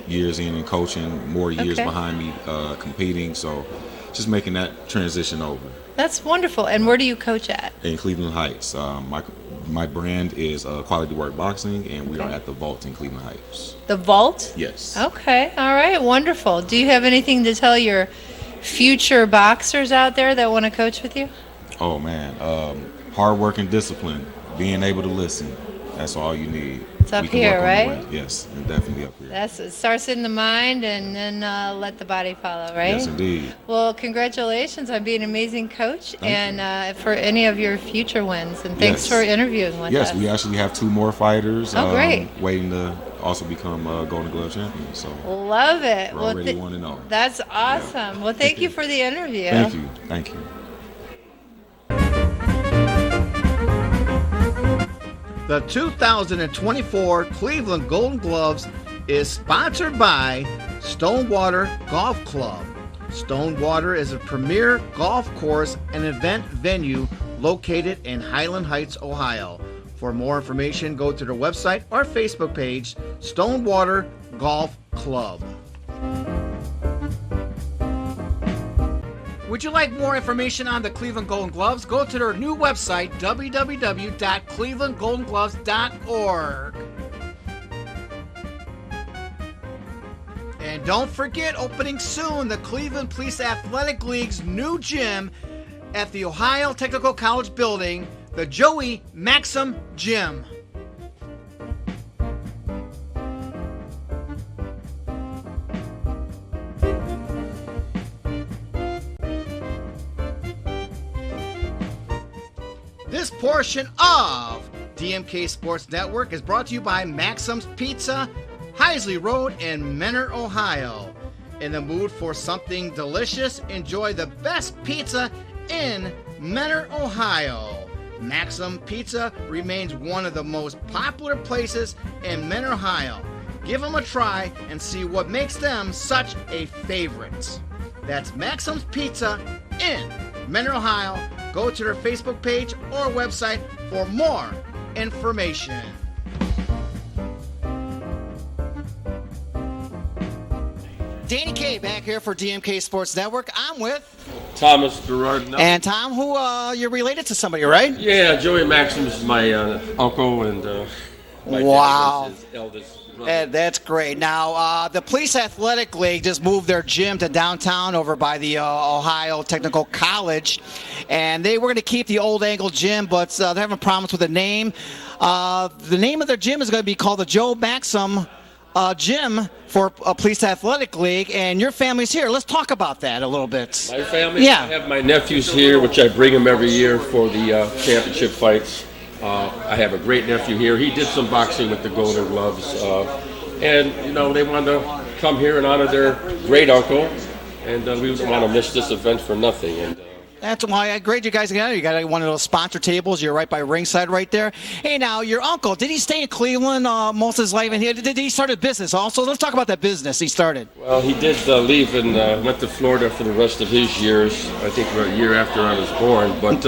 years in coaching, more years Okay. behind me competing. So just making that transition over. That's wonderful. And where do you coach at? In Cleveland Heights. My brand is Quality Work Boxing, and we are at the Vault in Cleveland Heights. The Vault? Yes. Okay. All right. Wonderful. Do you have anything to tell your future boxers out there that want to coach with you? Oh man, hard work and discipline, being able to listen. That's all you need. It's up We can here, work on the right? way. Yes, and definitely up here. It starts in the mind and then let the body follow, right? Yes, indeed. Well, congratulations on being an amazing coach Thank and for any of your future wins. And thanks Yes. for interviewing with Yes, us. we actually have 2 more fighters. Oh, great. Waiting to also become Golden Glove champions. So Love it. we're already 1-0. That's awesome. Well, thank you for the interview. Thank you. Thank you. The 2024 Cleveland Golden Gloves is sponsored by Stonewater Golf Club. Stonewater is a premier golf course and event venue located in Highland Heights, Ohio. For more information, go to their website or Facebook page, Stonewater Golf Club. Would you like more information on the Cleveland Golden Gloves? Go to their new website, www.clevelandgoldengloves.org. And don't forget, opening soon, the Cleveland Police Athletic League's new gym at the Ohio Technical College building, the Joey Maxim Gym. This portion of DMK Sports Network is brought to you by Maxim's Pizza, Heisley Road in Menor, Ohio. In the mood for something delicious, enjoy the best pizza in Menor, Ohio. Maxim Pizza remains one of the most popular places in Menor, Ohio. Give them a try and see what makes them such a favorite. That's Maxim's Pizza in Menor, Ohio. Go to their Facebook page or website for more information. Danny K back here for DMK Sports Network. I'm with Thomas Gerard. and Tom, who you're related to somebody, right? Yeah, Joey Maxim is my uncle, and my Wow. dad was his eldest brother. That's great. Now, the Police Athletic League just moved their gym to downtown over by the Ohio Technical College, and they were going to keep the old angle gym, but they're having problems with the name. The name of their gym is going to be called the Joe Maxim Gym for Police Athletic League, and your family's here. Let's talk about that a little bit. My family, Yeah. I have my nephews here, which I bring them every year for the championship fights. I have a great nephew here. He did some boxing with the Golden Gloves, and you know they wanted to come here and honor their great uncle, and we wouldn't want to miss this event for nothing. And That's why I grade you guys together. You got one of those sponsor tables. You're right by ringside right there. Hey, now, your uncle, did he stay in Cleveland most of his life? And did he start a business also? Let's talk about that business he started. well, he did leave and went to Florida for the rest of his years. I think a year after I was born. But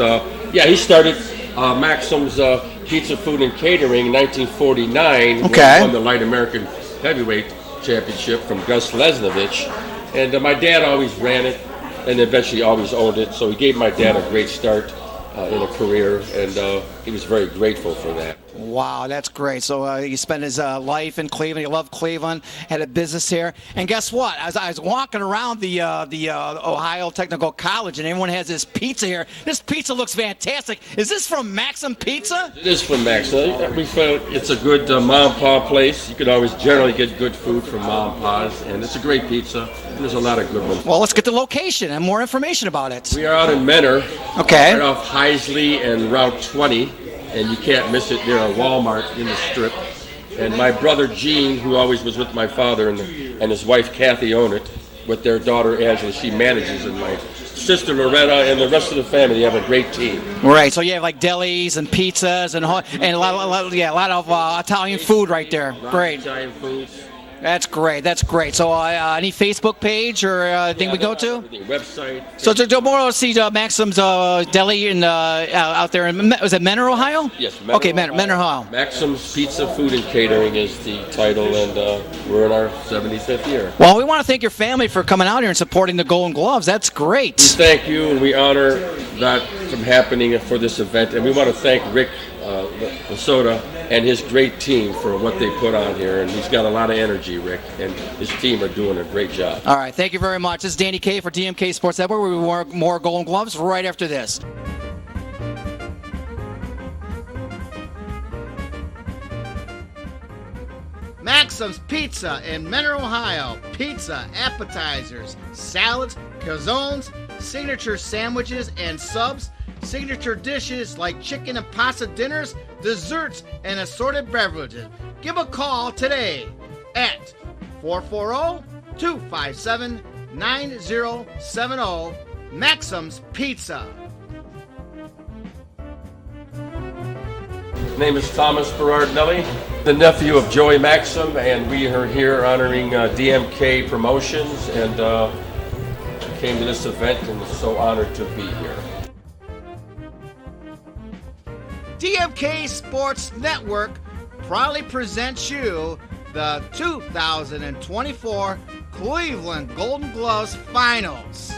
yeah, he started Maxim's Pizza, Food, and Catering in 1949. Okay. When he won the Light American Heavyweight Championship from Gus Lesnovich. And my dad always ran it, and eventually always owned it. So he gave my dad a great start in a career, and he was very grateful for that. Wow, that's great. So he spent his life in Cleveland. He loved Cleveland, had a business here. And guess what? As I was walking around the Ohio Technical College, and everyone has this pizza here. This pizza looks fantastic. Is this from Maxim Pizza? It is from Maxim. We felt it's a good mom and pa place. You can always generally get good food from mom and pa's, and it's a great pizza. And there's a lot of good ones. Well, let's get the location and more information about it. We are out in Menor, Okay. right off Heisley and Route 20, and you can't miss it near a Walmart in the Strip. And my brother Gene, who always was with my father, and his wife Kathy own it, with their daughter Angela. She manages, and my sister Loretta and the rest of the family. They have a great team. Right, so you have like delis and pizzas and a lot of Italian food right there. Great. Italian foods. That's great. That's great. So any Facebook page or thing we go to? Everything. Website. So tomorrow see Maxim's Deli in out there in was it Menor, Ohio? Yes. Menor, Okay, Menor, Ohio. Maxim's Pizza, Food, and Catering is the title, and we're in our 75th year. Well, we want to thank your family for coming out here and supporting the Golden Gloves. That's great. We thank you, and we honor that from happening for this event, and we want to thank Rick Lasoda and his great team for what they put on here, and he's got a lot of energy, Rick, and his team are doing a great job. All right, thank you very much. This is Danny K for DMK Sports Network. We'll be more Golden Gloves right after this. Maxim's Pizza in Menor, Ohio. Pizza, appetizers, salads, calzones, signature sandwiches and subs, signature dishes like chicken and pasta dinners, desserts, and assorted beverages. Give a call today at 440-257-9070. Maxim's Pizza. His name is Thomas Berardinelli, the nephew of Joey Maxim, and we are here honoring DMK Promotions, and came to this event and so honored to be here. DMK Sports Network proudly presents you the 2024 Cleveland Golden Gloves Finals.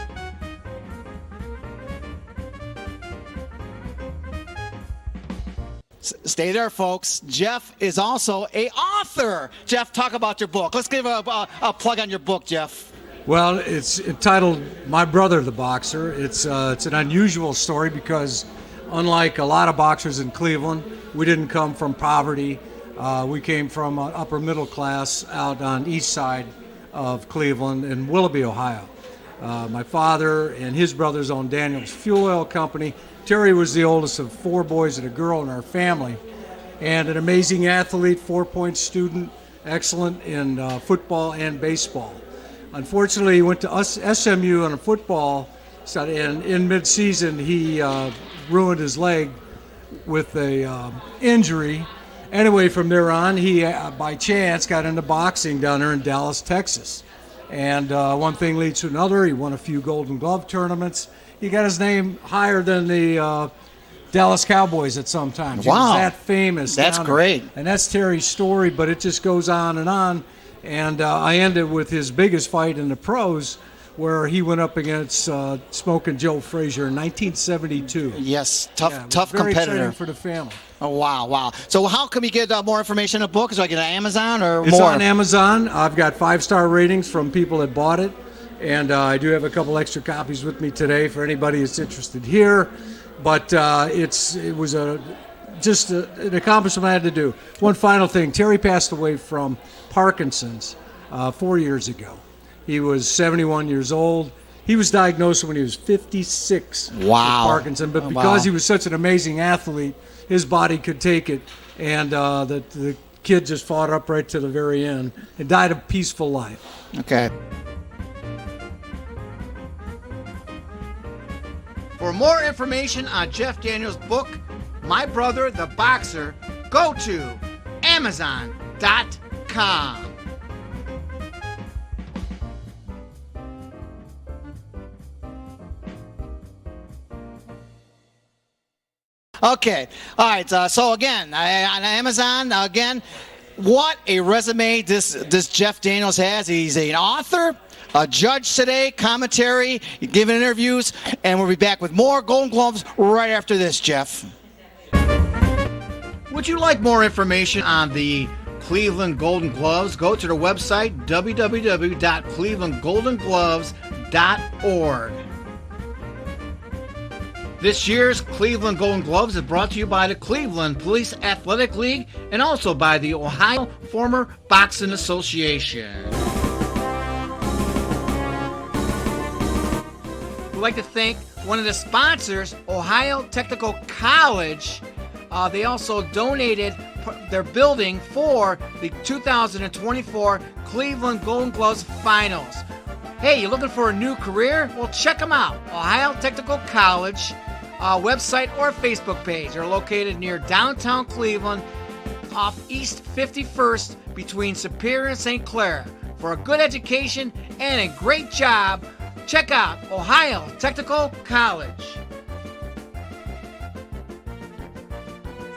Stay there, folks. Jeff is also an author. Jeff, talk about your book. Let's give a plug on your book, Jeff. Well, it's entitled My Brother the Boxer. It's an unusual story because unlike a lot of boxers in Cleveland, we didn't come from poverty. We came from an upper middle class out on east side of Cleveland in Willoughby, Ohio. My father and his brothers owned Daniel's Fuel Oil Company. Terry was the oldest of 4 boys and a girl in our family, and an amazing athlete, 4-point student, excellent in football and baseball. Unfortunately, he went to SMU on a football study, and in mid-season he ruined his leg with a injury. Anyway, from there on, he by chance got into boxing down there in Dallas, Texas. And one thing leads to another. He won a few Golden Glove tournaments. He got his name higher than the Dallas Cowboys at some times. Wow. He was that famous. That's down there. great. And that's Terry's story, but it just goes on and on. And I ended with his biggest fight in the pros, where he went up against Smoking Joe Frazier in 1972. Yes, tough very competitor. exciting for the family. Oh, wow. So how can we get more information on the book? Is it on Amazon or It's more? on Amazon. I've got 5-star ratings from people that bought it. And I do have a couple extra copies with me today for anybody that's interested here. But it was just an accomplishment I had to do. One final thing. Terry passed away from Parkinson's 4 years ago. He was 71 years old. He was diagnosed when he was 56 with Parkinson. But because he was such an amazing athlete, his body could take it. And the kid just fought up right to the very end and died a peaceful life. Okay. For more information on Jeff Daniels' book, My Brother the Boxer, go to Amazon.com. Okay. All right. So again, on Amazon, again, what a resume this Jeff Daniels has. He's an author, a judge today, commentary, giving interviews, and we'll be back with more Golden Gloves right after this, Jeff. Would you like more information on the Cleveland Golden Gloves? Go to their website, www.clevelandgoldengloves.org. This year's Cleveland Golden Gloves is brought to you by the Cleveland Police Athletic League and also by the Ohio Former Boxing Association. We'd like to thank one of the sponsors, Ohio Technical College. They also donated their building for the 2024 Cleveland Golden Gloves Finals. Hey, you looking for a new career? Well, check them out. Ohio Technical College website or Facebook page. They're located near downtown Cleveland off East 51st between Superior and St. Clair. For a good education and a great job, check out Ohio Technical College.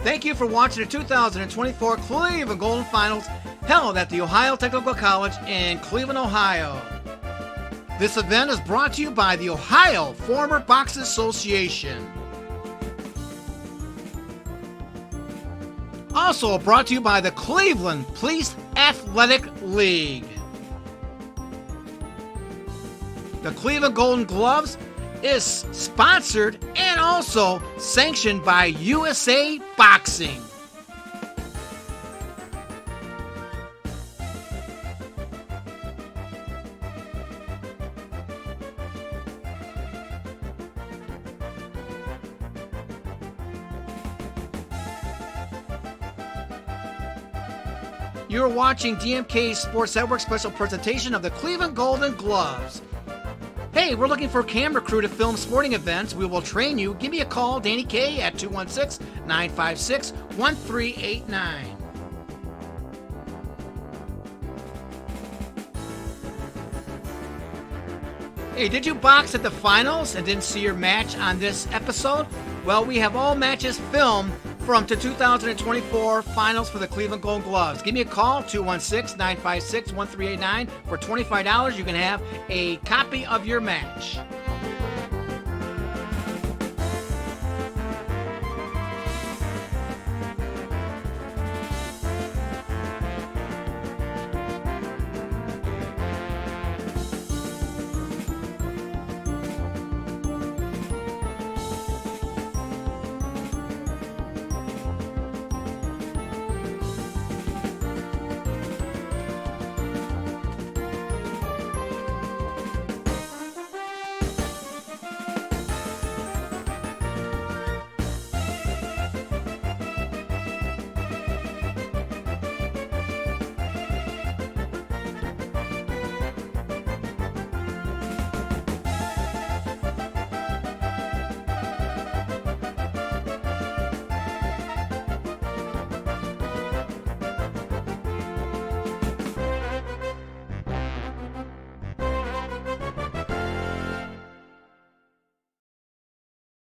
Thank you for watching the 2024 Cleveland Golden Finals held at the Ohio Technical College in Cleveland, Ohio. This event is brought to you by the Ohio Former Boxing Association. Also brought to you by the Cleveland Police Athletic League. The Cleveland Golden Gloves is sponsored and also sanctioned by USA Boxing. You're watching DMK Sports Network special presentation of the Cleveland Golden Gloves. Hey, we're looking for a camera crew to film sporting events. We will train you. Give me a call, Danny K, at 216-956-1389. Hey, did you box at the finals and didn't see your match on this episode? Well, we have all matches filmed from the 2024 finals for the Cleveland Golden Gloves. Give me a call, 216-956-1389. For $25, you can have a copy of your match.